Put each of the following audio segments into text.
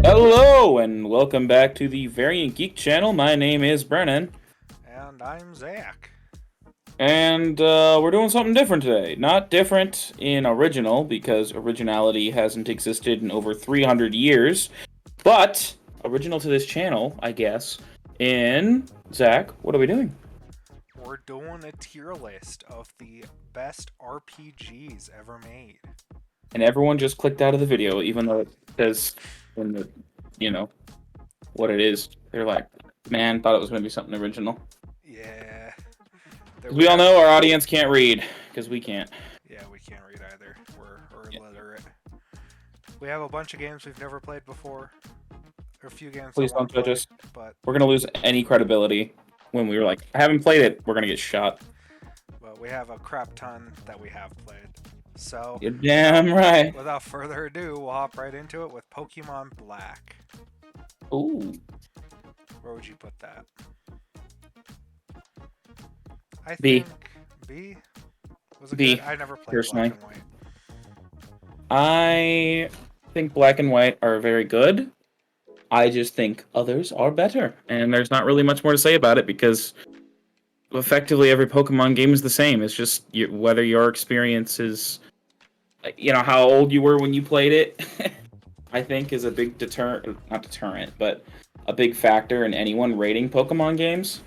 Hello and welcome back to the Variant Geek Channel. My name is Brennan. And I'm Zach. And we're doing something different today. Not different in original, because originality hasn't existed in over 300 years. But original to this channel, I guess. In Zach, what are we doing? We're doing a tier list of the best RPGs ever made. And everyone just clicked out of the video, even though it says in the, what it is. They're like, man, thought it was going to be something original. Yeah. We all know our audience can't read, because we can't. Yeah, we can't read either. We're illiterate. We have a bunch of games we've never played before. Or a few games Please don't judge us. But we're going to lose any credibility when we were like, I haven't played it. We're going to get shot. But we have a crap ton that we have played. So, you're damn right. Without further ado, we'll hop right into it with Pokemon Black. Ooh. Where would you put that? I B. think B? Was it B. good? I never played personally. Black and White. I think Black and White are very good. I just think others are better. And there's not really much more to say about it because effectively every Pokemon game is the same. It's just whether your experience is, how old you were when you played it, I think is a big not deterrent, but a big factor in anyone rating Pokemon games.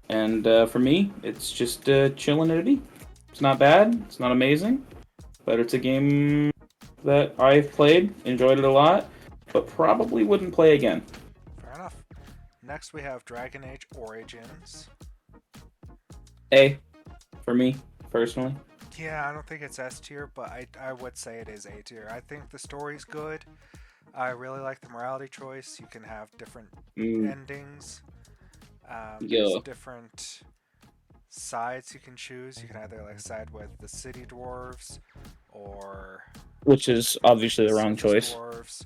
And for me, it's just chilling at a B. It's not bad. It's not amazing. But it's a game that I've played, enjoyed it a lot, but probably wouldn't play again. Fair enough. Next we have Dragon Age Origins. A, for me, personally. Yeah, I don't think it's S tier, but I would say it is A tier. I think the story's good. I really like the morality choice. You can have different endings. There's different sides you can choose. You can either side with the city dwarves or... Which is obviously the wrong choice. Dwarves.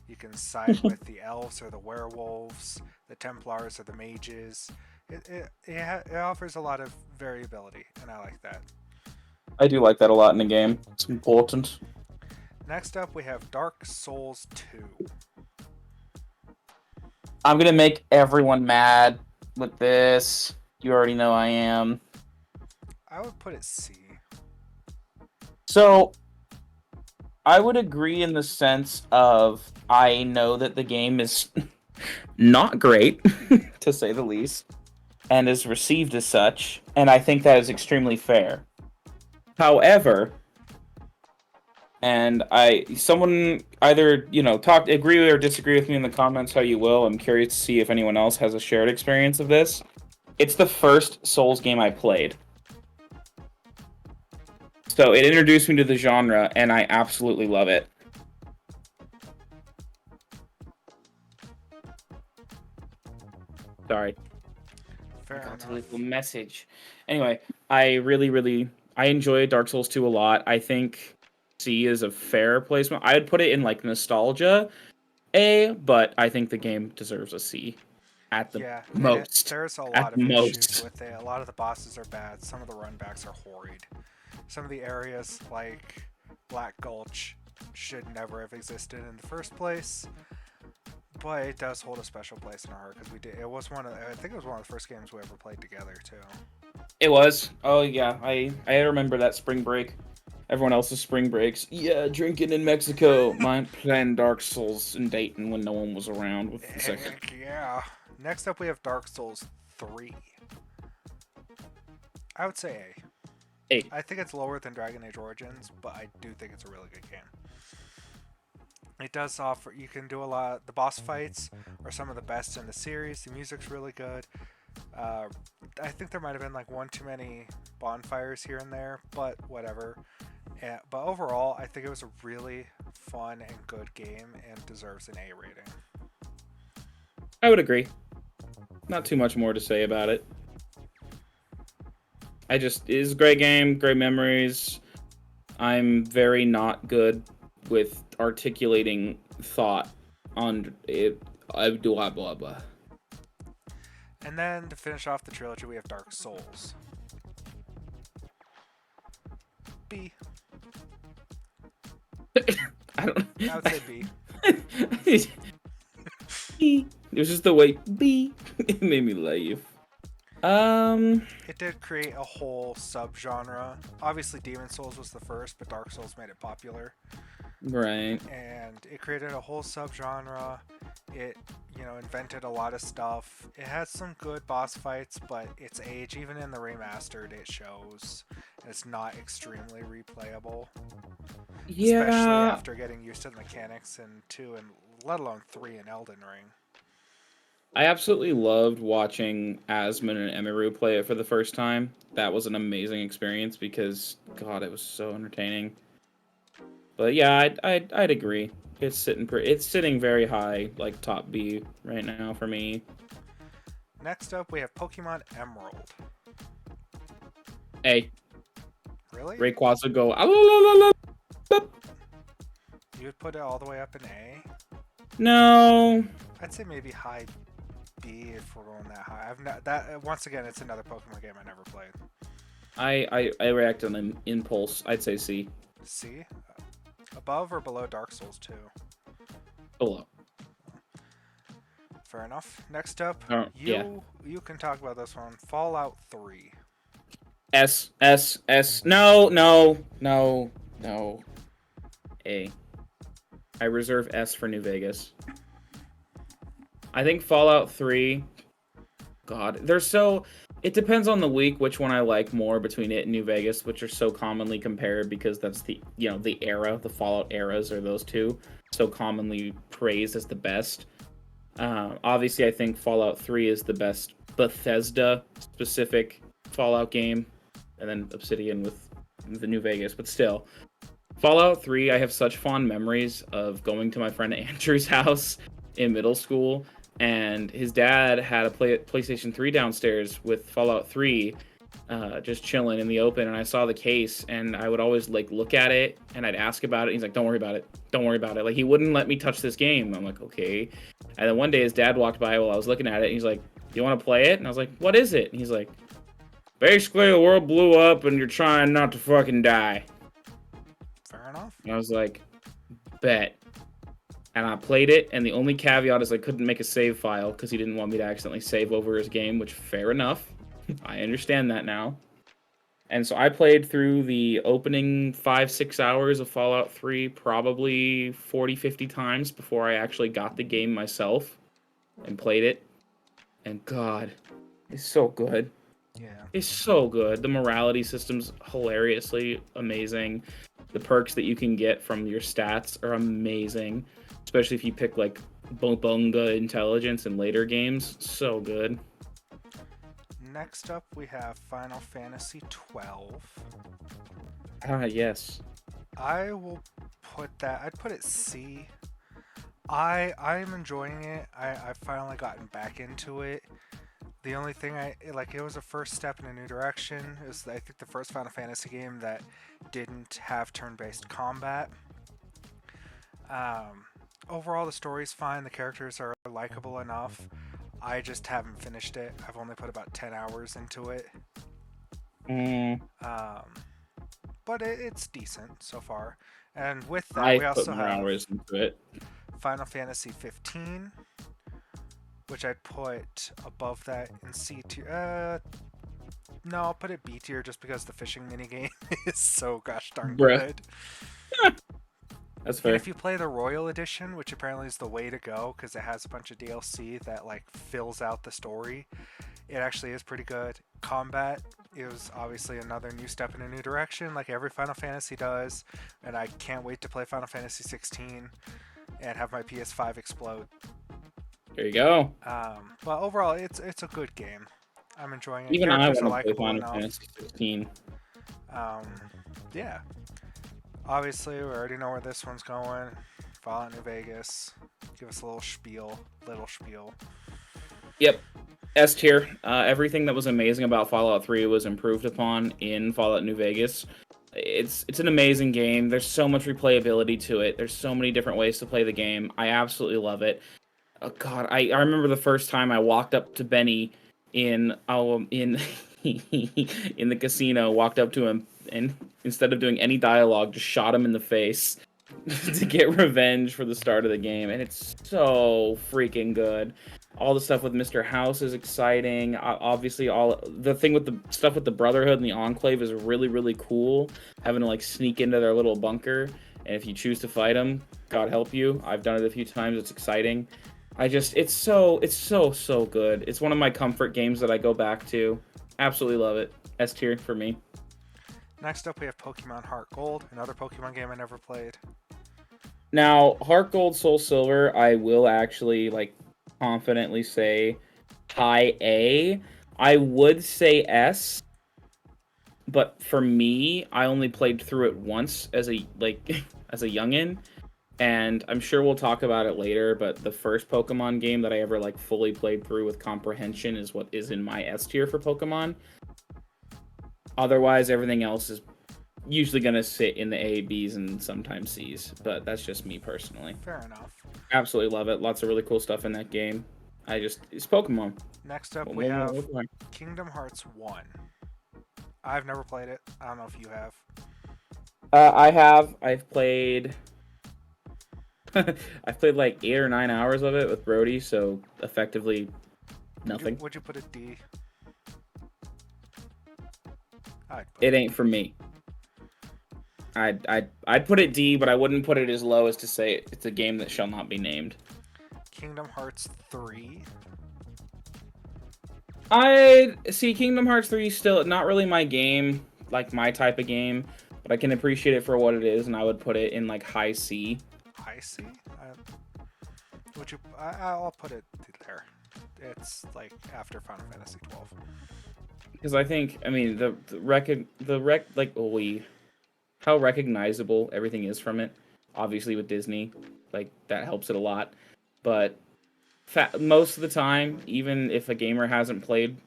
You can side with the elves or the werewolves, the Templars or the mages. It offers a lot of variability, and I like that. I do like that a lot in the game. It's important. Next up, we have Dark Souls 2. I'm going to make everyone mad with this. You already know I am. I would put it C. So, I would agree in the sense of I know that the game is not great, to say the least, and is received as such, and I think that is extremely fair. However, and someone either, agree or disagree with me in the comments how you will. I'm curious to see if anyone else has a shared experience of this. It's the first Souls game I played. So it introduced me to the genre, and I absolutely love it. Sorry. Fair enough. A little message. Anyway, I I enjoy Dark Souls 2 a lot. I think C is a fair placement. I would put it in nostalgia A, but I think the game deserves a C at the most. There's a lot of issues with it. A lot of the bosses are bad. Some of the runbacks are horrid. Some of the areas like Black Gulch should never have existed in the first place. But it does hold a special place in our heart because we did. I think it was one of the first games we ever played together too. It was. Oh yeah, I remember that spring break. Everyone else's spring breaks. Yeah, drinking in Mexico. Mine playing Dark Souls in Dayton when no one was around. With the second. Heck yeah. Next up, we have Dark Souls 3. I would say A. A. I think it's lower than Dragon Age Origins, but I do think it's a really good game. It does offer, you can do a lot, the boss fights are some of the best in the series, the music's really good. I think there might have been one too many bonfires here and there, but whatever. But overall, I think it was a really fun and good game and deserves an A rating. I would agree. Not too much more to say about it. It is a great game, great memories. I'm very not good with articulating thought on it. Blah, blah, blah. And then to finish off the trilogy, we have Dark Souls. B. I don't. I would say B. It was just the way B. It made me laugh. It did create a whole subgenre. Obviously, Demon Souls was the first, but Dark Souls made it popular. Right. And it created a whole subgenre. It, invented a lot of stuff. It has some good boss fights, but its age, even in the remastered, it shows. It's not extremely replayable. Especially Yeah. after getting used to the mechanics in 2 and let alone 3 in Elden Ring. I absolutely loved watching Asmund and Emiru play it for the first time. That was an amazing experience because, God, it was so entertaining. But yeah, I'd agree. It's sitting very high, like top B right now for me. Next up, we have Pokemon Emerald. A. Really? Rayquaza go. "Ah, la, la, la, la." You would put it all the way up in A? No. I'd say maybe high B if we're going that high. I've not that once again. It's another Pokemon game I never played. I react on an impulse. I'd say C. C, above or below Dark Souls 2? Below. Fair enough. Next up, Yeah. you can talk about this one. Fallout 3. S. S. S. No. No. No. No. A. I reserve S for New Vegas. I think Fallout 3. God, they're so. It depends on the week which one I like more between it and New Vegas, which are so commonly compared because that's the the era, the Fallout eras are those two, so commonly praised as the best. Obviously, I think Fallout 3 is the best Bethesda specific Fallout game, and then Obsidian with the New Vegas, but still. Fallout 3, I have such fond memories of going to my friend Andrew's house in middle school, and his dad had a PlayStation 3 downstairs with Fallout 3, just chilling in the open, and I saw the case, and I would always like look at it, and I'd ask about it. He's like, "Don't worry about it. Don't worry about it." Like he wouldn't let me touch this game. I'm like, okay. And then one day his dad walked by while I was looking at it, and he's like, "You want to play it?" And I was like, "What is it?" And he's like, "Basically, the world blew up, and you're trying not to fucking die." Fair enough. And I was like, bet. And I played it, and the only caveat is I couldn't make a save file because he didn't want me to accidentally save over his game, which fair enough. I understand that now. And so I played through the opening 5-6 hours of Fallout 3 probably 40-50 times before I actually got the game myself and played it. And God, it's so good. Yeah. It's so good. The morality system's hilariously amazing. The perks that you can get from your stats are amazing, especially if you pick like Bunga Intelligence in later games. So good. Next up, we have Final Fantasy 12. Ah, yes. I will put that. I'd put it C. I'm enjoying it. I've finally gotten back into it. The only thing it was a first step in a new direction. It was I think the first Final Fantasy game that didn't have turn-based combat. Overall, the story's fine. The characters are likable enough. I just haven't finished it. I've only put about 10 hours into it. But it's decent so far. And with that, we also put more have hours into it. Final Fantasy 15, which I'd put above that in C tier. No, I'll put it B tier just because the fishing minigame is so gosh darn good. That's fair. And if you play the Royal Edition, which apparently is the way to go because it has a bunch of DLC that like fills out the story, it actually is pretty good. Combat is obviously another new step in a new direction, like every Final Fantasy does, and I can't wait to play Final Fantasy 16 and have my PS5 explode. There you go. But overall, it's a good game. I'm enjoying it. Even I Characters want to play are likable Final enough. Fantasy 16. Yeah. Obviously, we already know where this one's going. Fallout New Vegas. Give us a little spiel. Yep. S tier. Everything that was amazing about Fallout 3 was improved upon in Fallout New Vegas. It's an amazing game. There's so much replayability to it. There's so many different ways to play the game. I absolutely love it. Oh God, I remember the first time I walked up to Benny in in the casino, walked up to him, and instead of doing any dialogue, just shot him in the face to get revenge for the start of the game. And it's so freaking good. All the stuff with Mr. House is exciting. Obviously, all the thing with the stuff with the Brotherhood and the Enclave is really, really cool. Having to like sneak into their little bunker, and if you choose to fight them, God help you. I've done it a few times. It's exciting. It's so good. It's one of my comfort games that I go back to. Absolutely love it. S tier for me. Next up, we have Pokemon Heart Gold, another Pokemon game I never played. Now, Heart Gold, Soul Silver, I will actually like confidently say high A. I would say S, but for me, I only played through it once as a as a youngin, and I'm sure we'll talk about it later, but the first Pokemon game that I ever like fully played through with comprehension is what is in my S tier for Pokemon. Otherwise, everything else is usually going to sit in the A, Bs, and sometimes Cs, but that's just me personally. Fair enough. Absolutely love it. Lots of really cool stuff in that game. It's Pokemon. Next up, we have Kingdom Hearts 1. I've never played it. I don't know if you have. I have. I've played... I've played like 8 or 9 hours of it with Brody, so effectively nothing. Would you put a D? It ain't for me. I'd put it D, but I wouldn't put it as low as to say it's a game that shall not be named. Kingdom Hearts 3. I see Kingdom Hearts 3 is still not really my game, like my type of game, but I can appreciate it for what it is, and I would put it in like high C. High C? Would you? I'll put it there. It's like after Final Fantasy 12. Because I think, I mean, how recognizable everything is from it. Obviously, with Disney, like that helps it a lot. But most of the time, even if a gamer hasn't played,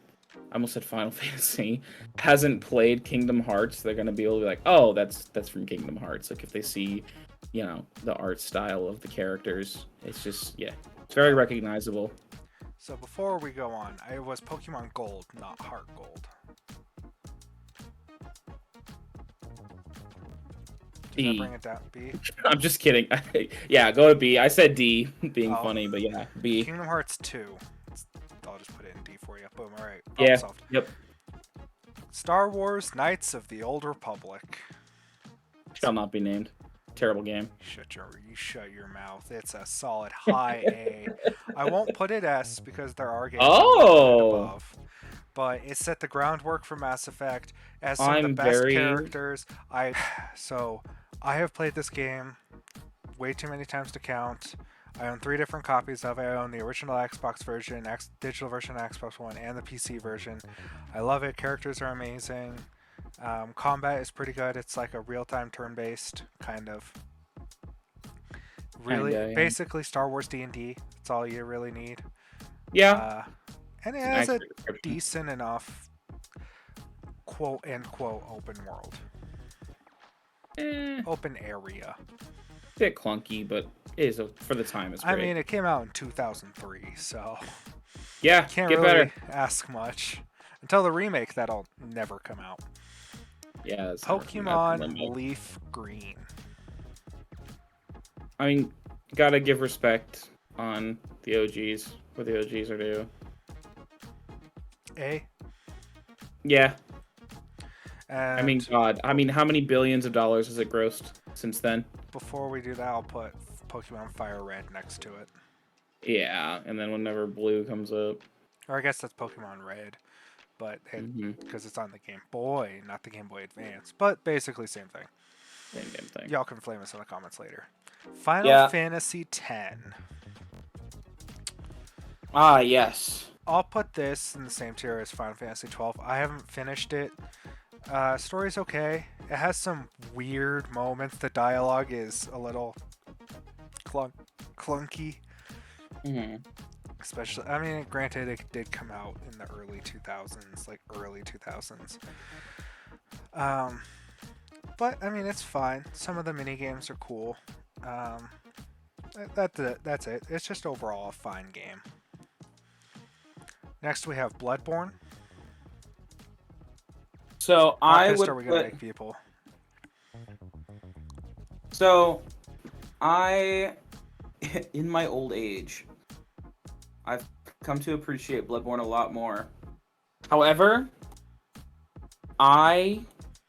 I almost said Final Fantasy, hasn't played Kingdom Hearts, they're gonna be able to be like, oh, that's from Kingdom Hearts. Like if they see, the art style of the characters, it's just it's very recognizable. So before we go on, it was Pokemon Gold, not Heart Gold. Did I bring it down? B? I'm just kidding. Yeah, go to B. I said D, being funny, but yeah, B. Kingdom Hearts 2. I'll just put it in D for you. Boom, alright. Yeah, yep. Star Wars Knights of the Old Republic. Shall not be named. Terrible game. You shut your mouth. It's a solid high A. I won't put it S because there are games above. But it set the groundwork for Mass Effect as some of the best characters. I have played this game way too many times to count. I own 3 different copies of it. I own the original Xbox version, digital version of Xbox One, and the PC version. I love it. Characters are amazing. Combat is pretty good. It's like a real-time turn-based kind of. Really, basically Star Wars D&D. That's all you really need. Yeah. And it has a decent enough quote-unquote open world. Open area. Bit clunky, but it is for the time. It's great. I mean, it came out in 2003, so yeah, can't get really better. Ask much until the remake that'll never come out. Yeah, Pokemon Leaf Green. I mean, gotta give respect on the OGs, what the OGs are due. A. Yeah. And I mean, God. I mean, how many billions of dollars has it grossed since then? Before we do that, I'll put Pokemon Fire Red next to it. Yeah, and then whenever Blue comes up. Or I guess that's Pokemon Red, but because it's on the Game Boy, not the Game Boy Advance. But basically, same thing. Same damn thing. Y'all can flame us in the comments later. Final Fantasy X. Ah, yes. I'll put this in the same tier as Final Fantasy 12. I haven't finished it. Story's okay. It has some weird moments. The dialogue is a little clunky. Especially, I mean, granted, it did come out in the early 2000s, like early 2000s. But, I mean, it's fine. Some of the mini games are cool. That's it. It's just overall a fine game. Next, we have Bloodborne. So How I pissed are would we gonna put. make people? So I, in my old age, I've come to appreciate Bloodborne a lot more. However, I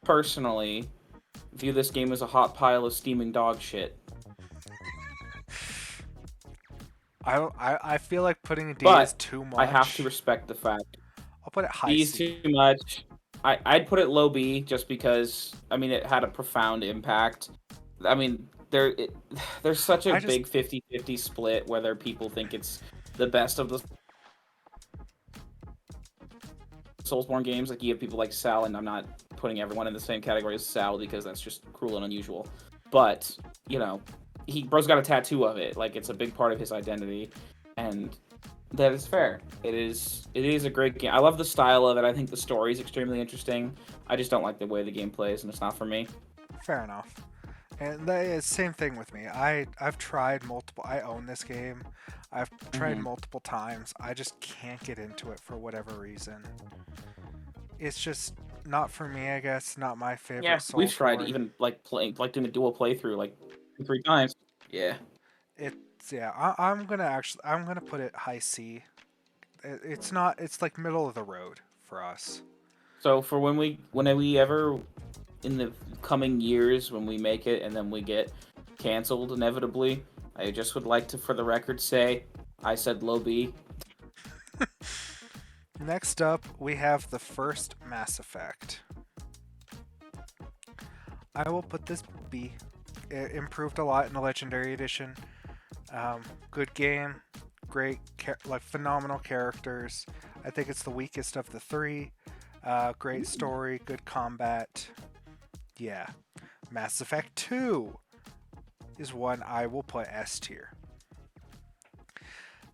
personally view this game as a hot pile of steaming dog shit. I feel like putting D is But too I have to much. respect the fact I'll put it high D is C. too much. I'd put it low B just because I mean it had a profound impact. I mean there's such a I just big 50-50 split whether people think it's the best of the Soulsborne games. Like you have people like Sal, and I'm not putting everyone in the same category as Sal because that's just cruel and unusual. But you know, bro's got a tattoo of it. Like it's a big part of his identity, and that is fair. It is a great game. I love the style of it. I think the story is extremely interesting. I just don't like the way the game plays, and it's not for me. fair enough. And that is same thing with me. I've tried multiple. I own this game. I've tried Hmm. multiple times. I just can't get into it for whatever reason. It's just not for me, I guess. Not my favorite Yeah, we've tried Soulsborne. even like playing, like doing a dual playthrough like 2-3 times. Yeah. It's yeah. I'm gonna put it high C. It's not. It's like middle of the road for us. So for when we ever in the coming years when we make it and then we get canceled inevitably, I just would like to, for the record, say I said low B. Next up, we have the first Mass Effect. I will put this B. It improved a lot in the Legendary Edition. Good game, great, like phenomenal characters. I think it's the weakest of the three. Great story, good combat. Yeah, Mass Effect 2 is one I will put S tier.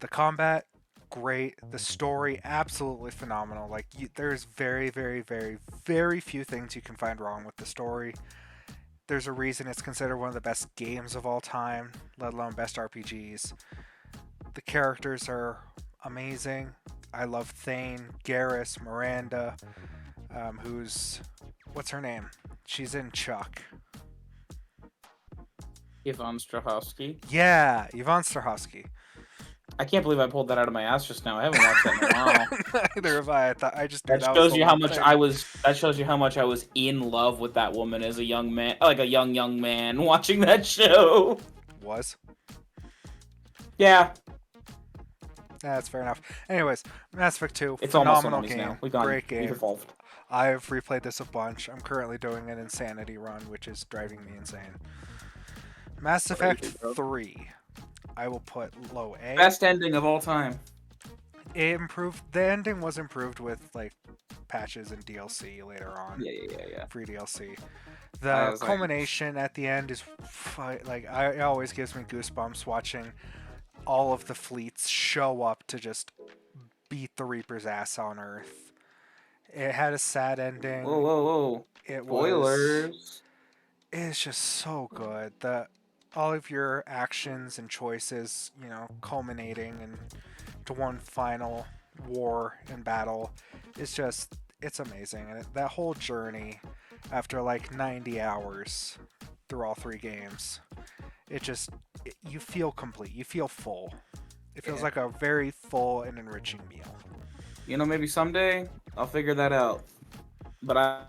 The combat, great. The story, absolutely phenomenal. Like, there's very, very, very, very few things you can find wrong with the story. There's a reason it's considered one of the best games of all time, let alone best RPGs. The characters are amazing. I love Thane, Garrus, Miranda, who's what's her name? She's in Chuck. Ivan Strahovski. Yeah, Yvonne Strahovski. I can't believe I pulled that out of my ass just now. I haven't watched that in a while. Neither have I. I just knew That that was shows the you how one much thing. I was. That shows you how much I was in love with that woman as a young man, like a young man watching that show. Was. Yeah, That's fair enough. Anyways, Mass Effect 2, it's almost phenomenal 100s game, now. great We've game. evolved. I've replayed this a bunch. I'm currently doing an insanity run, which is driving me insane. Mass Effect 3, I will put low A. Best ending of all time. It improved. The ending was improved with like patches and DLC later on, Yeah. free DLC. I The was like, culmination at the end is like it always gives me goosebumps watching all of the fleets show up to just beat the Reaper's ass on Earth. It had a sad ending. whoa. It was. Spoilers. It's just so good. The all of your actions and choices, culminating into one final war and battle. It's amazing. And that whole journey after like 90 hours through all three games, you feel complete. You feel full. It feels Yeah. like a very full and enriching meal. Maybe someday I'll figure that out. But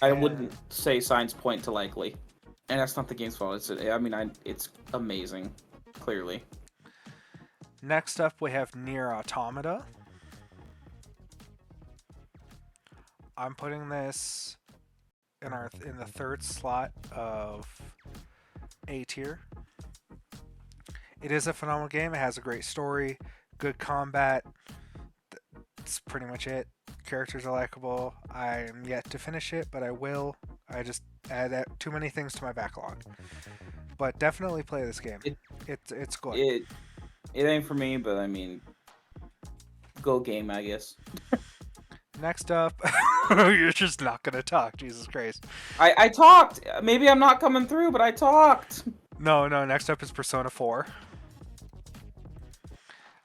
I wouldn't say signs point to likely, and that's not the game's fault. It's amazing, clearly. Next up, we have Nier Automata. I'm putting this in the third slot of A tier. It is a phenomenal game. It has a great story, good combat. That's pretty much it. Characters are likable. I'm yet to finish it, but I will. I just add too many things to my backlog. But definitely play this game. It's good. It ain't for me, but I mean, go game, I guess. Next up, you're just not gonna talk. Jesus Christ. I talked. Maybe I'm not coming through, but I talked. No. Next up is Persona 4.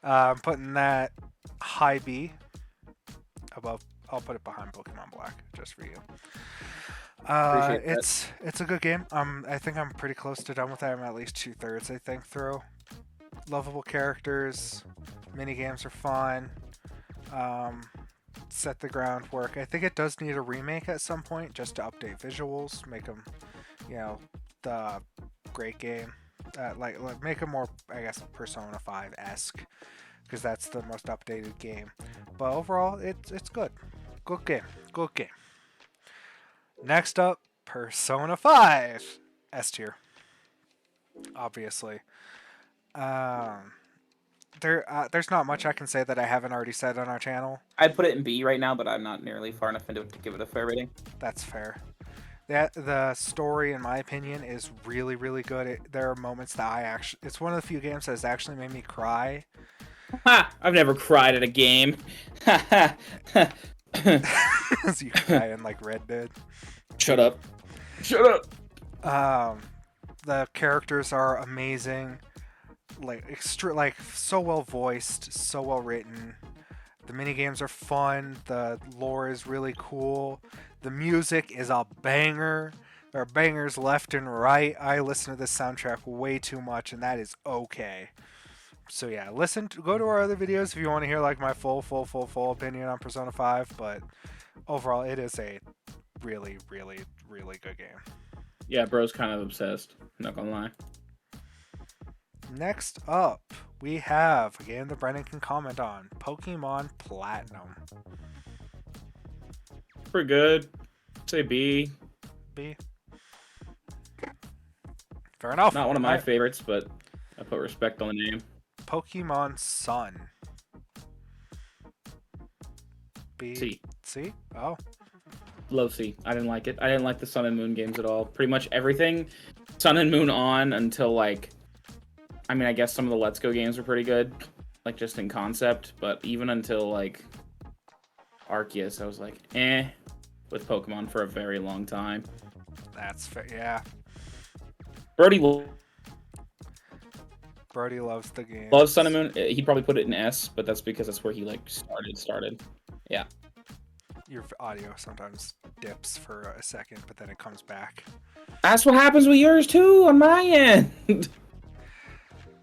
I'm putting that high B. above. I'll put it behind Pokemon Black just for you. Appreciate that. It's a good game. I think I'm pretty close to done with it. I'm at least 2/3, I think, through. Lovable characters, mini games are fun. Um, Set the groundwork. I think it does need a remake at some point just to update visuals, make them, the great game. Like make them more, I guess, Persona 5 esque, because that's the most updated game. But overall, it's good. Good game. Good game. Next up, Persona 5 S tier. Obviously. There's not much I can say that I haven't already said on our channel. I'd put it in B right now, but I'm not nearly far enough into it to give it a fair rating. That's fair. The story, in my opinion, is really, really good. There are moments that it's one of the few games that has actually made me cry. Ha! I've never cried at a game. Ha ha! As you cry in like Red Dead. Shut up. Shut up. The characters are amazing. Like so well voiced, so well written. The minigames are fun. The lore is really cool. The music is a banger. There are bangers left and right. I listen to this soundtrack way too much, and that is okay. So yeah, go to our other videos if you want to hear like my full opinion on Persona 5. But overall, it is a really, really, really good game. Yeah, bro's kind of obsessed. Not gonna lie. Next up, we have a game that Brennan can comment on, Pokemon Platinum. Pretty good. Say B. B. Fair enough. Not one of my favorites, but I put respect on the name. Pokemon Sun. B. C. C? Oh. Low C. I didn't like it. I didn't like the Sun and Moon games at all. Pretty much everything Sun and Moon on until like... I mean, I guess some of the Let's Go games were pretty good. Like, just in concept. But even until, like, Arceus, I was like, with Pokemon for a very long time. That's fair, yeah. Brody loves the game. loves Sun and Moon. He probably put it in S, but that's because that's where he, like, started. Yeah. Your audio sometimes dips for a second, but then it comes back. That's what happens with yours, too, on my end.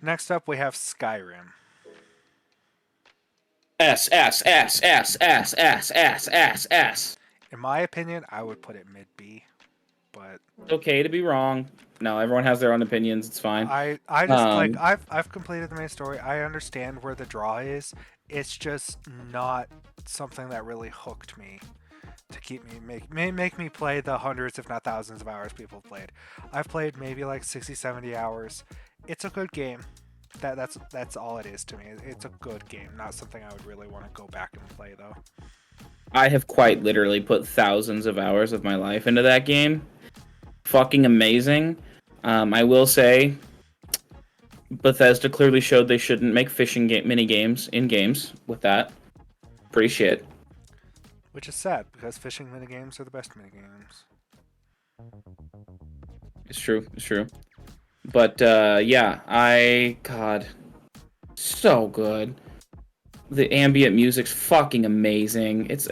Next up, we have Skyrim. S. In my opinion, I would put it mid B, but It's okay to be wrong. No, everyone has their own opinions. It's fine. I just like I've completed the main story. I understand where the draw is. It's just not something that really hooked me to keep me make me play the hundreds, if not thousands of hours people have played. I've played maybe like 60, 70 hours. It's a good game. That's all it is to me. It's a good game, not something I would really want to go back and play though. I have quite literally put thousands of hours of my life into that game. Fucking amazing. I will say, Bethesda clearly showed they shouldn't make fishing mini games in games with that. Pretty shit. Which is sad because fishing minigames are the best minigames. It's true. It's true. But yeah, God, so good. The ambient music's fucking amazing. It's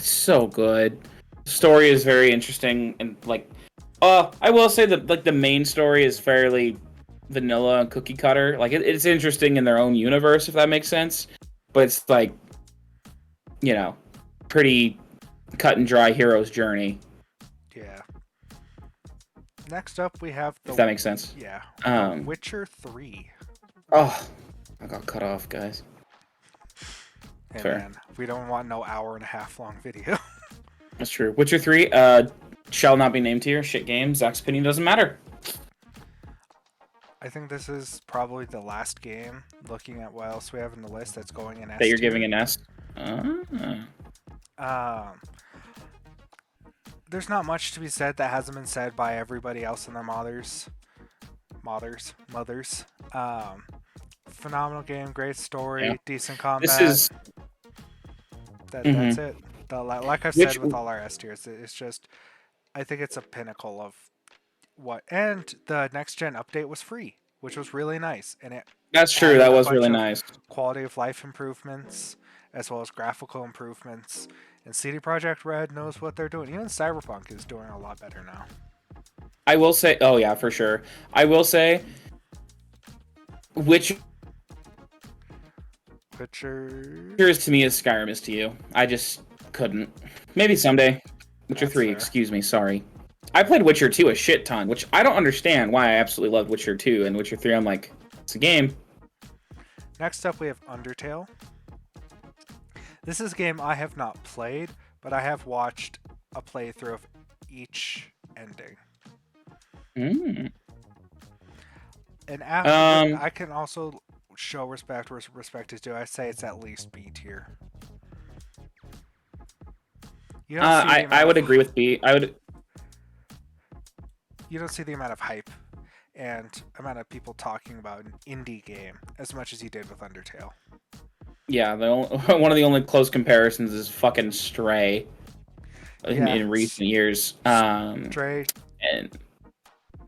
so good. The story is very interesting and like, I will say that like the main story is fairly vanilla and cookie cutter. Like it's interesting in their own universe, if that makes sense. But it's like, pretty cut and dry hero's journey. Yeah. Next up, we have If that makes sense. Yeah. Witcher 3. Oh, I got cut off, guys. Hey Fair. man, we don't want no hour-and-a-half long video. That's true. Witcher 3 shall not be named here. Shit game. Zach's opinion doesn't matter. I think this is probably the last game, looking at what else we have in the list, that's going in S That you're tier. giving an S? There's not much to be said that hasn't been said by everybody else and their mothers. Phenomenal game, great story, Yeah. decent combat. That's it. Like I've said with all our S tiers, it's just, I think it's a pinnacle of what. And the next gen update was free, which was really nice, and it. That's true. added That a was bunch really of nice. Quality of life improvements, as well as graphical improvements. And CD Projekt Red knows what they're doing. Even Cyberpunk is doing a lot better now. I will say, oh yeah, for sure. I will say, Witcher Witcher. is to me as Skyrim is to you. I just couldn't. Maybe someday. Witcher That's 3, fair. excuse me, sorry. I played Witcher 2 a shit ton, which I don't understand why I absolutely loved Witcher 2, and Witcher 3 I'm like, it's a game. Next up, we have Undertale. This is a game I have not played, but I have watched a playthrough of each ending. Mm. And after I can also show respect where respect is due. I say it's at least B tier. You don't see the I would agree with B. You don't see the amount of hype and amount of people talking about an indie game as much as you did with Undertale. Yeah, one of the only close comparisons is fucking Stray in recent years. Stray. And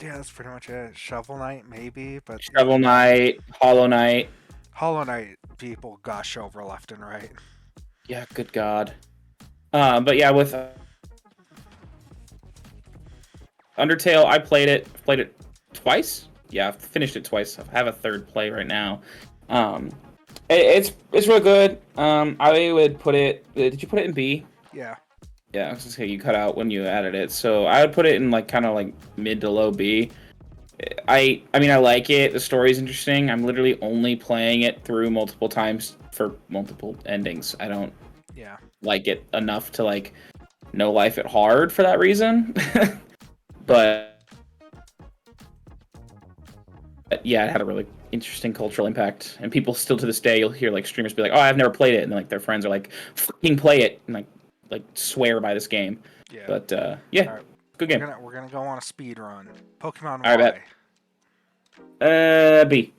Yeah, that's pretty much it. Shovel Knight, maybe, but Shovel Knight, Hollow Knight. Hollow Knight people gush over left and right. Yeah, good God. But yeah, with Undertale, I played it twice. Yeah, I've finished it twice. I have a third play right now. It's real good. I would put it. Did you put it in B? Yeah. Yeah, I was just saying you cut out when you added it. So I would put it in like kind of like mid to low B. I mean I like it. The story's interesting. I'm literally only playing it through multiple times for multiple endings. I don't like it enough to like no life at hard for that reason. But yeah, it had a really interesting cultural impact, and people still to this day you'll hear like streamers be like, "Oh, I've never played it," and like their friends are like, "Fucking play it," and like swear by this game. Yeah. But yeah, right. good game. We're gonna go on a speed run. Pokemon All right, Y. B.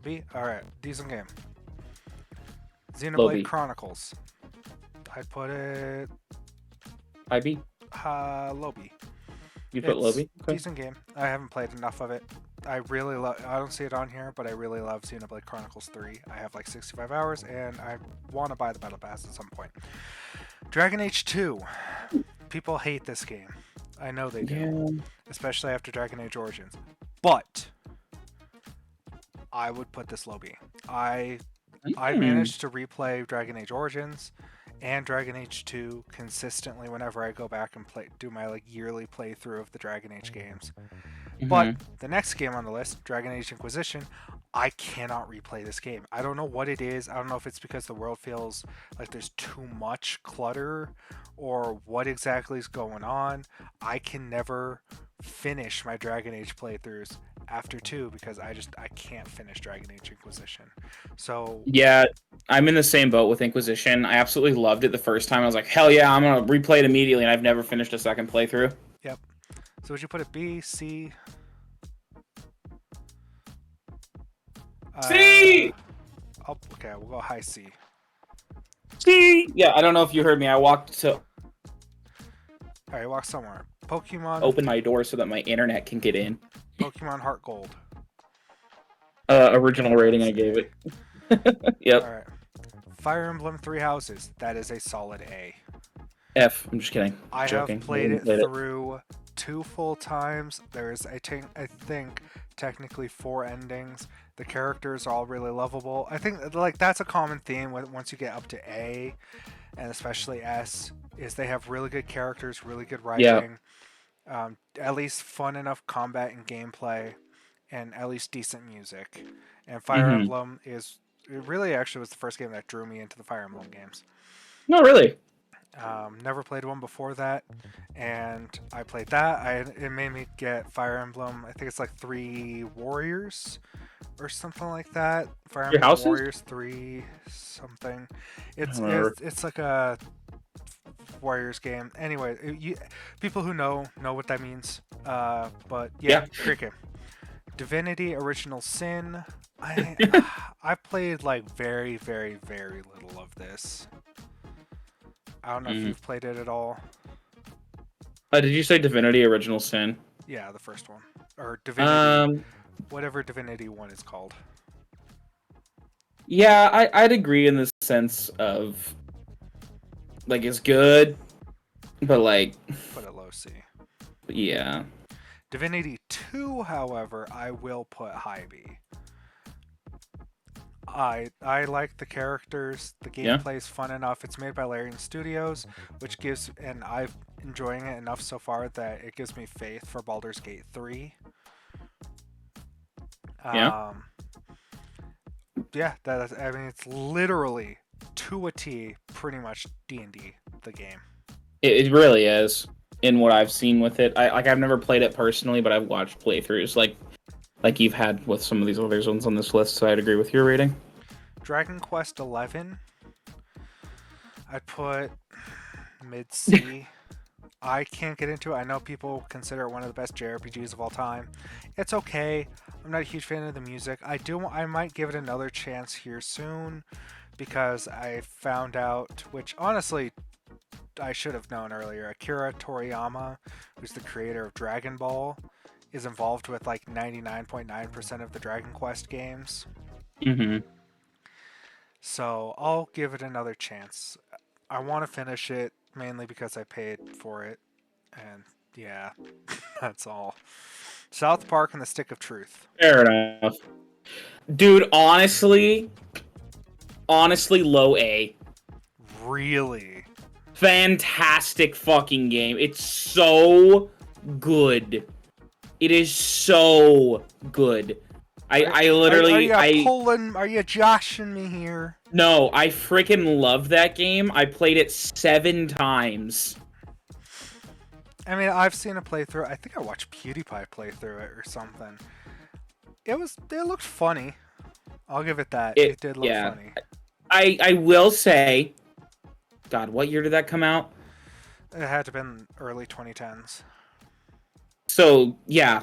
B. All right, decent game. Low B. Xenoblade Chronicles. I'd put it High B. low B. You put low B. Okay. Decent game. I haven't played enough of it. I really love. I don't see it on here, but I really love Xenoblade Chronicles 3. I have like 65 hours, and I want to buy the Battle Pass at some point. Dragon Age 2. People hate this game. I know they do, especially after Dragon Age Origins. But I would put this low B. I managed to replay Dragon Age Origins and Dragon Age 2 consistently whenever I go back and do my like yearly playthrough of the Dragon Age games. But the next game on the list, Dragon Age Inquisition, I cannot replay this game. I don't know what it is. I don't know if it's because the world feels like there's too much clutter or what exactly is going on. I can never finish my Dragon Age playthroughs after 2 because I can't finish Dragon Age Inquisition. So yeah, I'm in the same boat with Inquisition. I absolutely loved it the first time. I was like, hell yeah, I'm gonna replay it immediately, and I've never finished a second playthrough. Yep. So would you put it B, C? C! Okay, we'll go high C. C! Yeah, I don't know if you heard me. I walked to Alright, walk somewhere. Pokemon. Open my door so that my internet can get in. Pokemon Heart Gold. Original rating I gave it. Yep. Alright. Fire Emblem Three Houses. That is a solid A. F. I'm just kidding. I Joking. have played it through 2 full times. There's, I think, technically 4 endings. The characters are all really lovable. I think like that's a common theme once you get up to A, and especially S, is they have really good characters, really good writing, at least fun enough combat and gameplay, and at least decent music. And Fire Emblem it really actually was the first game that drew me into the Fire Emblem games. No, really. Never played one before that, and I played that. It made me get Fire Emblem. I think it's like 3 Warriors or something like that. Fire Emblem Warriors 3 something. It's like a Warriors game. Anyway, people who know what that means. But yeah, great game. Divinity Original Sin. I played like very, very, very little of this. I don't know if you've played it at all. Did you say Divinity Original Sin? Yeah, the first one. Or Divinity. Whatever Divinity 1 is called. Yeah, I'd agree in the sense of like it's good, but like Put it low C. yeah, Divinity 2, however, I will put high B. I like the characters. The yeah, gameplay is fun enough. It's made by Larian Studios, which gives, and I'm enjoying it enough so far that it gives me faith for Baldur's Gate 3. yeah. Um, yeah, I mean, it's literally to a T, pretty much D&D the game. It really is in what I've seen with it. I've never played it personally, but I've watched playthroughs like you've had with some of these other ones on this list. So I'd agree with your rating. Dragon Quest 11, I'd put mid C. I can't get into it. I know people consider it one of the best JRPGs of all time. It's okay. I'm not a huge fan of the music. I might give it another chance here soon because I found out, which honestly I should have known earlier. Akira Toriyama, who's the creator of Dragon Ball, is involved with like 99.9% of the Dragon Quest games. Mm-hmm. So I'll give it another chance. I want to finish it mainly because I paid for it. And yeah, that's all. South Park and the Stick of Truth. Fair enough, dude. Honestly, low A. Really? Fantastic fucking game. It's so good. It is so good. I literally Are you joshing me here? No, I freaking love that game. I played it 7 times. I mean, I've seen a playthrough. I think I watched PewDiePie play through it or something. It looked funny. I'll give it that. It did look funny. I will say, God, what year did that come out? It had to have been early 2010s. So, yeah,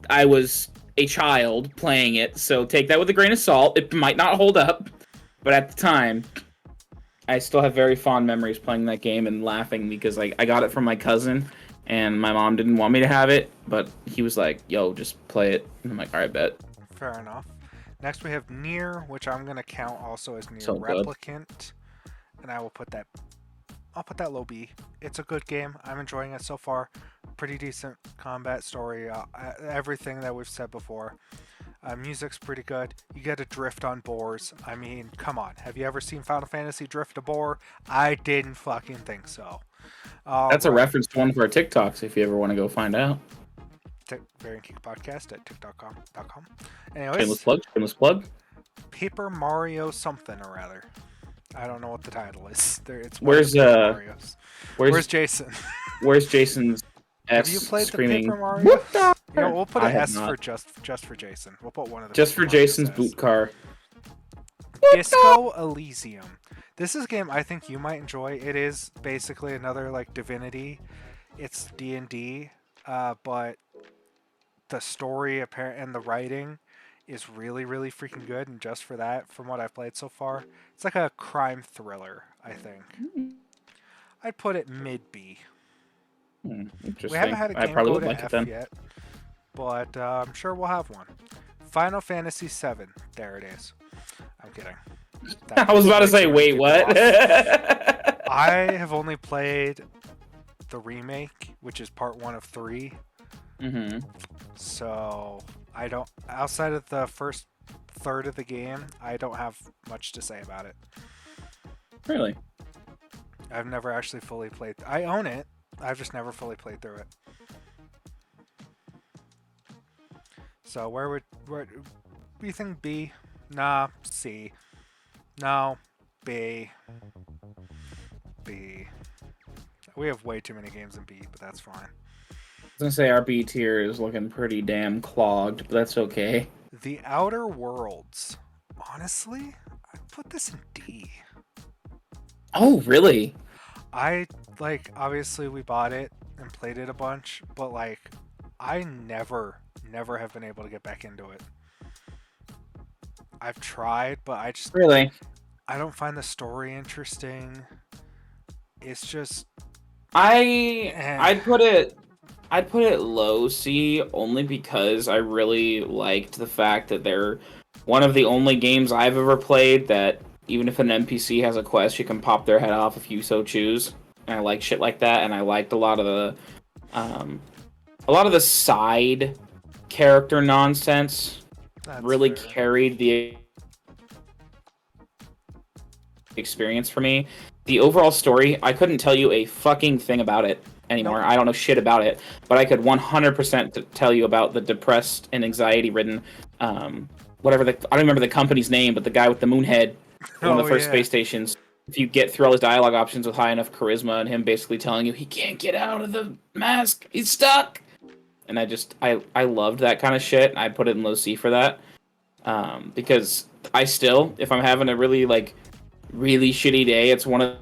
I was a child playing it, so take that with a grain of salt. It might not hold up, but at the time, I still have very fond memories playing that game and laughing because I got it from my cousin, and my mom didn't want me to have it, but he was like, yo, just play it. And I'm like, all right, bet. Fair enough. Next we have Nier, which I'm going to count also as Nier So good. Replicant. And I'll put that low B. It's a good game. I'm enjoying it so far. Pretty decent combat story. Everything that we've said before. Music's pretty good. You get to drift on boars. I mean, come on. Have you ever seen Final Fantasy drift a boar? I didn't fucking think so. That's a reference to one of our TikToks if you ever want to go find out. Variant Geek Podcast at tiktok.com. Anyways, Shameless plug. Paper Mario something or other. I don't know what the title is. Where's Jason? Where's Jason's Have you played screaming, the Paper Mario? You know, we'll put an S not. for just for Jason. We'll put one of the Just Paper for Jason's Marios boot car. Disco Elysium. This is a game I think you might enjoy. It is basically another like Divinity. It's D&D, but the story and the writing is really, really freaking good. And just for that, from what I've played so far, it's like a crime thriller, I think. I'd put it mid B. Interesting. We haven't had a I game probably go would to like F it then. yet, but I'm sure we'll have one. Final Fantasy VII. There it is. I'm kidding. I was about to say, wait, what? I have only played the remake, which is part 1 of 3. Mm-hmm. So I don't. Outside of the first third of the game, I don't have much to say about it. Really? I've never actually fully played. I own it. I've just never fully played through it. So where do you think B? Nah, C. No, B. B. We have way too many games in B, but that's fine. I was gonna say our B tier is looking pretty damn clogged, but that's okay. The Outer Worlds. Honestly, I put this in D. Oh, really? Obviously we bought it and played it a bunch, but I never have been able to get back into it. I've tried, but I don't find the story interesting. It's just I'd put it low C only because I really liked the fact that they're one of the only games I've ever played that even if an NPC has a quest, you can pop their head off if you so choose. And I like shit like that, and I liked um, a lot of the side character nonsense That's really fair. carried the experience for me. The overall story, I couldn't tell you a fucking thing about it Nope. anymore. I don't know shit about it, but I could 100% tell you about the depressed and anxiety-ridden, whatever I don't remember the company's name, but the guy with the moon head, one of Oh the first yeah. space stations. If you get through all his dialogue options with high enough charisma, and him basically telling you he can't get out of the mask, he's stuck. And I loved that kind of shit. I put it in low C for that, because I still, if I'm having a really shitty day, it's one of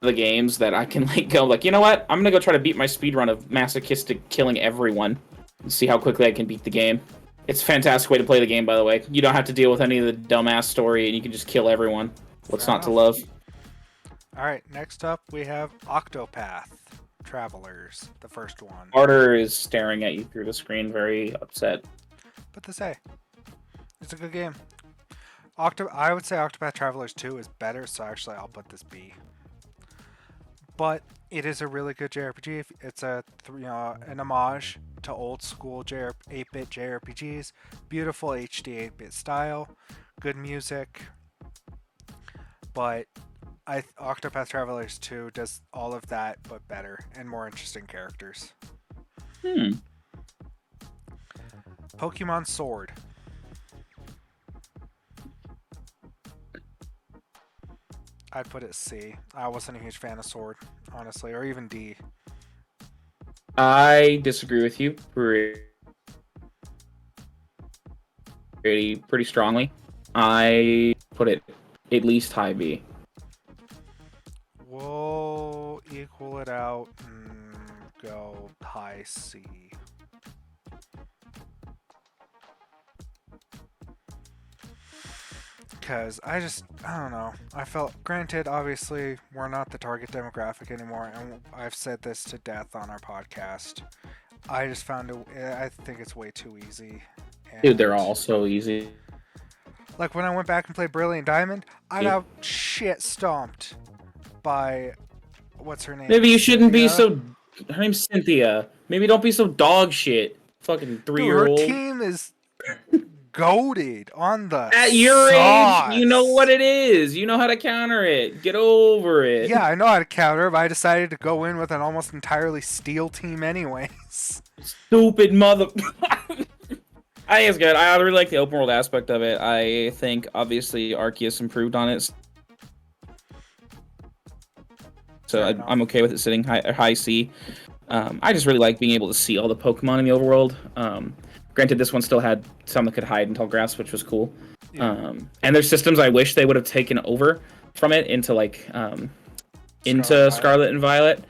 the games that I can go you know what? I'm gonna go try to beat my speed run of masochistic killing everyone and see how quickly I can beat the game. It's a fantastic way to play the game, by the way. You don't have to deal with any of the dumbass story, and you can just kill everyone. What's Fair not to enough. love? All right. Next up, we have Octopath Travelers, the first one. Carter is staring at you through the screen, very upset. But to say, it's a good game. I would say Octopath Travelers 2 is better, so actually I'll put this B. But it is a really good JRPG. It's an homage to old school 8-bit JRPGs. Beautiful HD 8-bit style, good music. But Octopath Travelers 2 does all of that, but better and more interesting characters. Hmm. Pokemon Sword. I'd put it C. I wasn't a huge fan of Sword, honestly, or even D. I disagree with you pretty strongly. I put it at least high B. We'll equal it out and go high C. Because I don't know. I felt, granted, obviously, we're not the target demographic anymore, and I've said this to death on our podcast. I just found it, I think it's way too easy. Dude, they're And all so easy. like when I went back and played Brilliant Diamond, I Yeah. got shit stomped by, what's her name? Maybe you shouldn't be Cynthia? so. Her name's Cynthia. Maybe don't be so dog shit. Fucking Dude, her 3-year-old. team is goaded on the At your age, you know what sauce. it is. You know how to counter it. Get over it. Yeah, I know how to counter, but I decided to go in with an almost entirely steel team anyways. Stupid mother. I think it's good. I really like the open world aspect of it. I think obviously Arceus improved on it, so Fair enough. I'm okay with it sitting high C. I just really like being able to see all the Pokemon in the overworld. Granted, this one still had some that could hide in tall grass, which was cool. Yeah. And there's systems I wish they would have taken over from it into into Scarlet and Violet,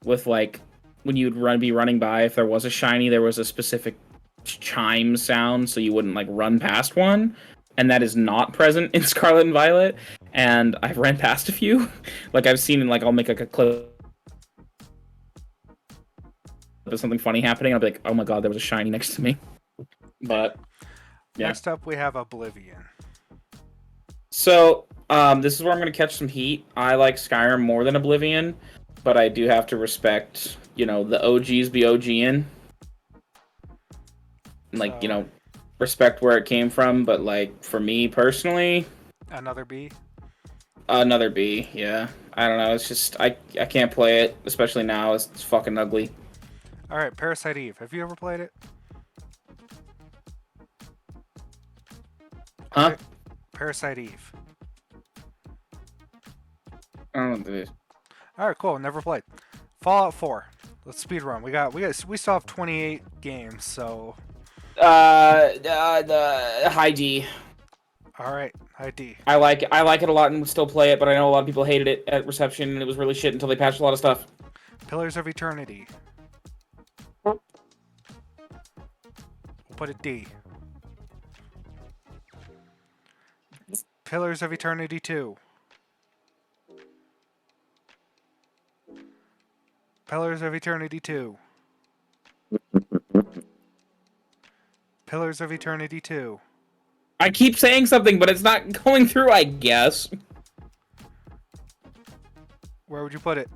with when you'd be running by, if there was a shiny, there was a specific chime sound, so you wouldn't run past one, and that is not present in Scarlet and Violet. And I've ran past a few, I've seen I'll make a clip of something funny happening. I'll be like, oh my god, there was a shiny next to me. But yeah. Next up, we have Oblivion. So this is where I'm going to catch some heat. I like Skyrim more than Oblivion, but I do have to respect, the OGs be OGing. Respect where it came from. But for me personally, Another B. Another B. Yeah, I don't know. It's just I can't play it, especially now. It's fucking ugly. All right, Parasite Eve. Have you ever played it? Huh? Okay. Parasite Eve. I don't know what it is. All right, cool. Never played. Fallout 4. Let's speed run. We still have 28 games, so. The high D. All right, high D. I like it a lot and would still play it, but I know a lot of people hated it at reception, and it was really shit until they patched a lot of stuff. Pillars of Eternity. We'll put a D. Pillars of Eternity 2. Pillars of Eternity 2. Pillars of Eternity 2. I keep saying something, but it's not going through, I guess. Where would you put it?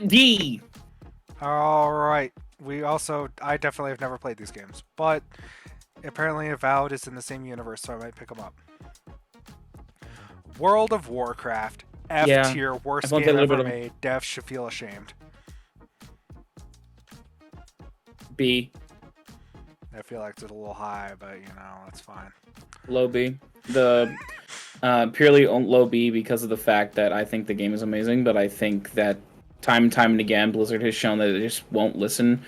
D. Alright. I definitely have never played these games, but apparently Avowed is in the same universe, so I might pick them up. World of Warcraft. F Yeah, tier, worst I've only played game a little ever bit of made. Devs should feel ashamed. B. I feel like it's a little high, but that's fine. Low B. The purely low B because of the fact that I think the game is amazing, but I think that time and again, Blizzard has shown that they just won't listen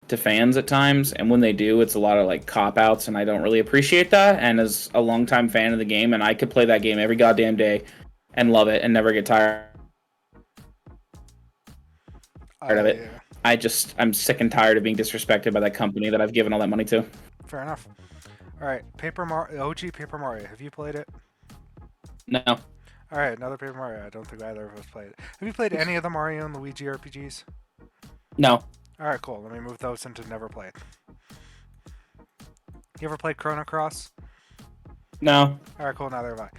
to fans at times, and when they do, it's a lot of like cop outs, and I don't really appreciate that. And as a longtime fan of the game, and I could play that game every goddamn day and love it and never get tired of it. I'm sick and tired of being disrespected by that company that I've given all that money to. Fair enough. All right, OG Paper Mario. Have you played it? No. All right, another Paper Mario. I don't think either of us played it. Have you played any of the Mario and Luigi RPGs? No. All right, cool. Let me move those into never played. You ever played Chrono Cross? No. All right, cool. Neither have I.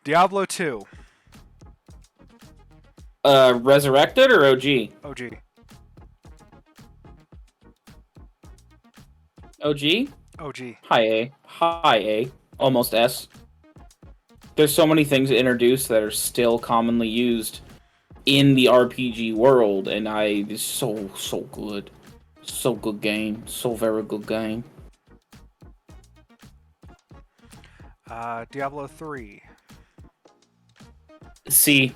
Diablo 2. Resurrected or OG? OG. OG? OG. High A. High A. Almost S. There's so many things introduced that are still commonly used in the RPG world, and it's so good. So good game. So very good game. Diablo 3. C.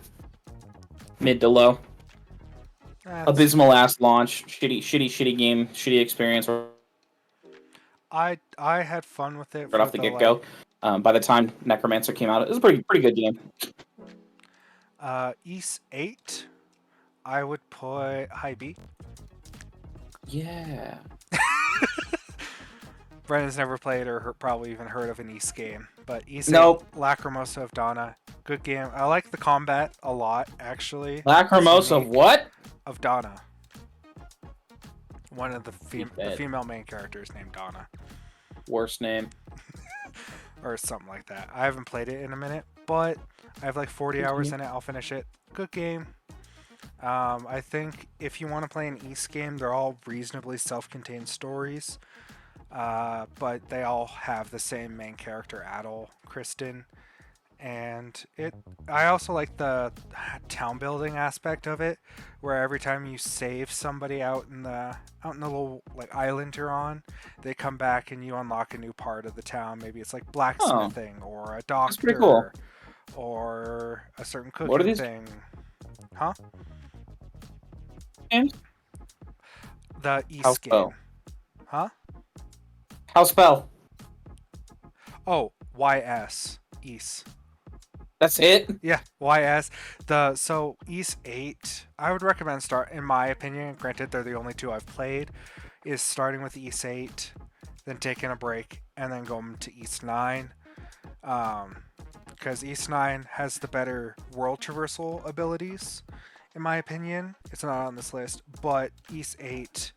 Mid to low. Abysmal last launch. Shitty game. Shitty experience. I had fun with it Right off the get-go. By the time Necromancer came out, it was a pretty good game. East 8. I would put high B. Yeah. Brennan's never played or probably even heard of an East game, but East Nope. 8, Lacrimosa of Donna, good game. I like the combat a lot, actually. Lacrimosa of what? Of Donna. One of the female main characters named Donna. Worst name. Or something like that. I haven't played it in a minute, but I have like 40 hours in it. I'll finish it. Good game. I think if you want to play an East game, they're all reasonably self-contained stories. But they all have the same main character, Adol, Kristen, and I also like the town building aspect of it, where every time you save somebody out in the little like island you're on, they come back and you unlock a new part of the town. Maybe it's like blacksmithing or a doctor. That's pretty cool. Or a certain cooking What are these thing. Huh? Games? The East How game. spell? Huh? How spell? Oh, YS. East. That's it? Yeah, YS. So East 8, I would recommend in my opinion, granted they're the only two I've played, is starting with East 8, then taking a break, and then going to East 9. Because East 9 has the better world traversal abilities, in my opinion. It's not on this list, but East 8,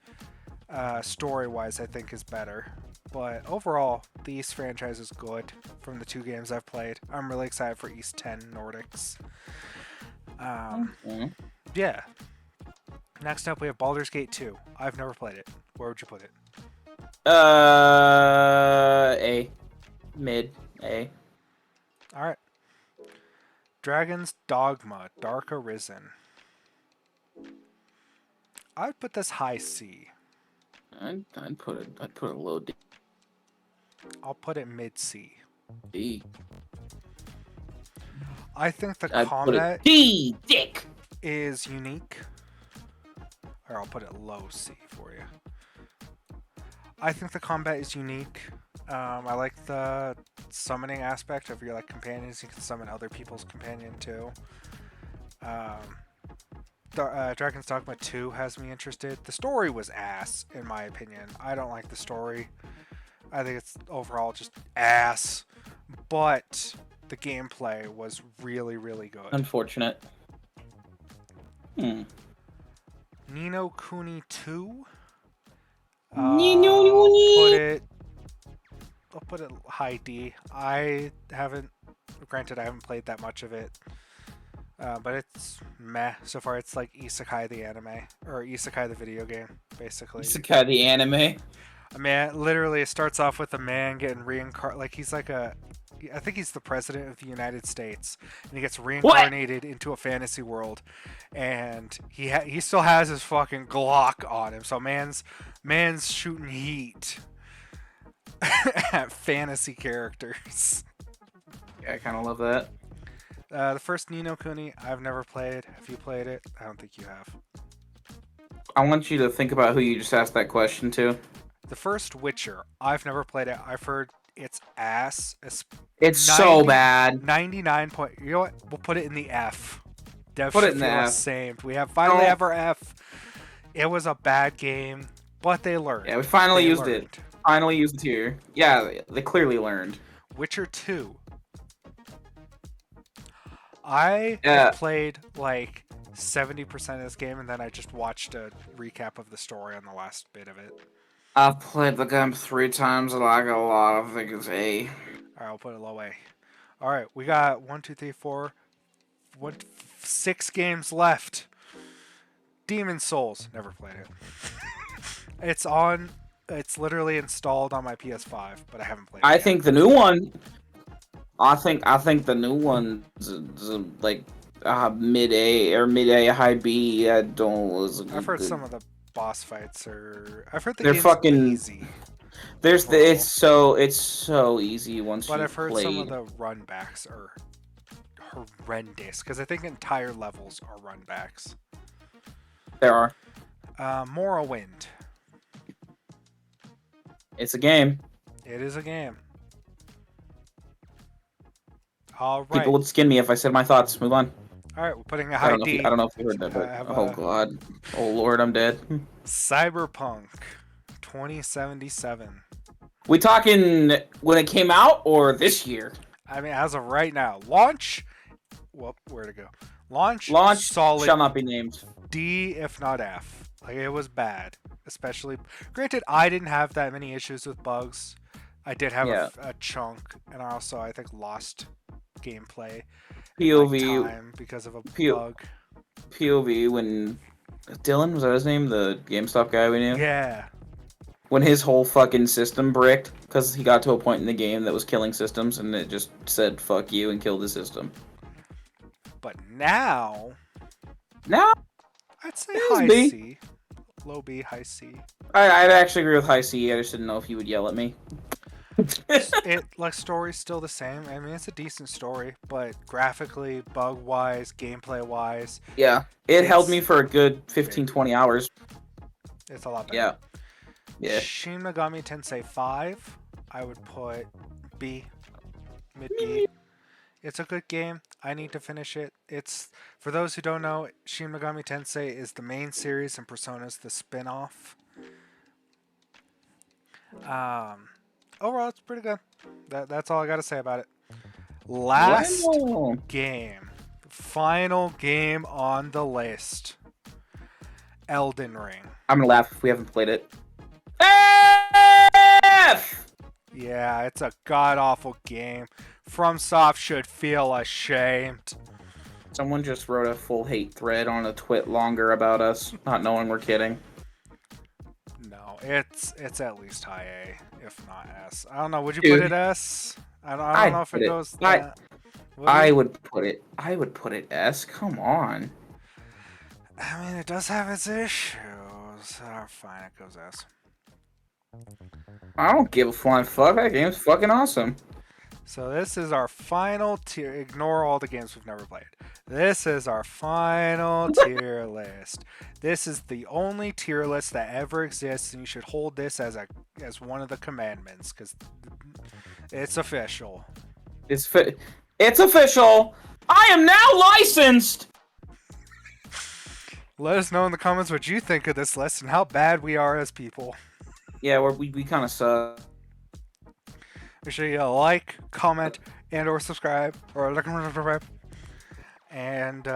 story-wise, I think is better. But overall, the East franchise is good from the two games I've played. I'm really excited for East 10 Nordics. Yeah. Next up, we have Baldur's Gate 2. I've never played it. Where would you put it? A. Mid. A. Alright. Dragon's Dogma, Dark Arisen. I'd put this high C. I'd put a low D. I'll put it mid C. D. I think the I'd combat put it D, dick. is unique. Or I'll put it low C for you. I think the combat is unique. I like the summoning aspect of your companions. You can summon other people's companion too. Dragon's Dogma 2 has me interested. The story was ass, in my opinion. I don't like the story. I think it's overall just ass. But the gameplay was really, really good. Unfortunate. Ni no Kuni 2. Ni no Kuni. Put it I'll put it high D. I haven't, granted, I haven't played that much of it, but it's meh so far. It's like Isekai the anime or Isekai the video game, basically. Isekai the anime. A man, literally, it starts off with a man getting reincarnated. Like he's like I think he's the president of the United States, and he gets reincarnated into a fantasy world, and he still has his fucking Glock on him. So man's shooting heat at fantasy characters. Yeah, I kind of love that. The first Ni no Kuni, I've never played. Have you played it? I don't think you have. I want you to think about who you just asked that question to. The first Witcher, I've never played it. I've heard it's ass. It's so bad. 99 point. You know what? We'll put it in the F. Dev Put it should in the feel F. ashamed. We have finally No. ever F. It was a bad game, but they learned. Yeah, we finally They used learned. it. Finally used the tier. Yeah, they clearly learned. Witcher 2. I Yeah. had played like 70% of this game, and then I just watched a recap of the story on the last bit of it. I've played the game 3 times and I like a lot. I think it's A. Alright, I'll put it low A. Alright, we got 6 games left. Demon Souls. Never played it. It's literally installed on my PS5, but I haven't played it I yet. think the new one. I think the new one's like mid A or mid A high B. I don't. I've heard some of the boss fights are. I've heard the They're game's fucking easy, it's so easy once but you I've heard played. some of the runbacks are horrendous because I think entire levels are runbacks. There are. Morrowind. It's a game. It is a game. All right. People would skin me if I said my thoughts. Move on. All right, we're putting a I high don't know. D. I don't know if you heard that, but have oh a- god, oh lord, I'm dead. Cyberpunk 2077. We talking when it came out or this year? I mean, as of right now, launch. Well, where to go? Launch. Launch Solid shall not be named. D, if not F. Like it was bad, especially. Granted, I didn't have that many issues with bugs. I did have Yeah. a chunk, and also I think lost gameplay POV, time because of a P- bug. POV when Dylan, was that his name? The GameStop guy we knew. Yeah. When his whole fucking system bricked because he got to a point in the game that was killing systems and it just said "fuck you" and killed the system. But now, Now I'd say It's high B. C. Low B, high C. I'd actually agree with high C. I just didn't know if you would yell at me. It like story's still the same. I mean, it's a decent story, but graphically, bug wise, gameplay wise, Yeah, it held It's- me for a good 15-20 hours. it's a lot better. Yeah. Yeah. Shin Megami Tensei 5, I would put B, mid B. It's a good game. I need to finish it. It's, for those who don't know, Shin Megami Tensei is the main series and Persona's the spin-off. Overall, it's pretty good. That's all I got to say about it. Last Wow. game, final game on the list, Elden Ring. I'm gonna laugh if we haven't played it. F! Yeah, it's a god-awful game. FromSoft should feel ashamed. Someone just wrote a full hate thread on a twit longer about us, not knowing we're kidding. No, it's at least high A, if not S. I don't know. Would you Dude. put it S? I don't I'd know if it put it- goes. I- That. I would put it S. Come on. I mean, it does have its issues. Fine, it goes S. I don't give a flying fuck. That game's fucking awesome. So this is our final tier. Ignore all the games we've never played. This is our final tier list. This is the only tier list that ever exists, and you should hold this as one of the commandments because it's official. It's official. I am now licensed. Let us know in the comments what you think of this list and how bad we are as people. Yeah, we kind of suck. Make sure you like, comment, and or subscribe. And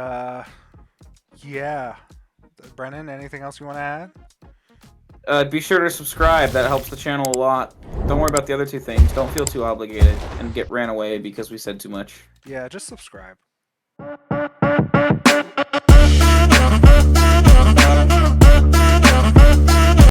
yeah. Brennan, anything else you want to add? Be sure to subscribe. That helps the channel a lot. Don't worry about the other two things. Don't feel too obligated and get ran away because we said too much. Yeah, just subscribe.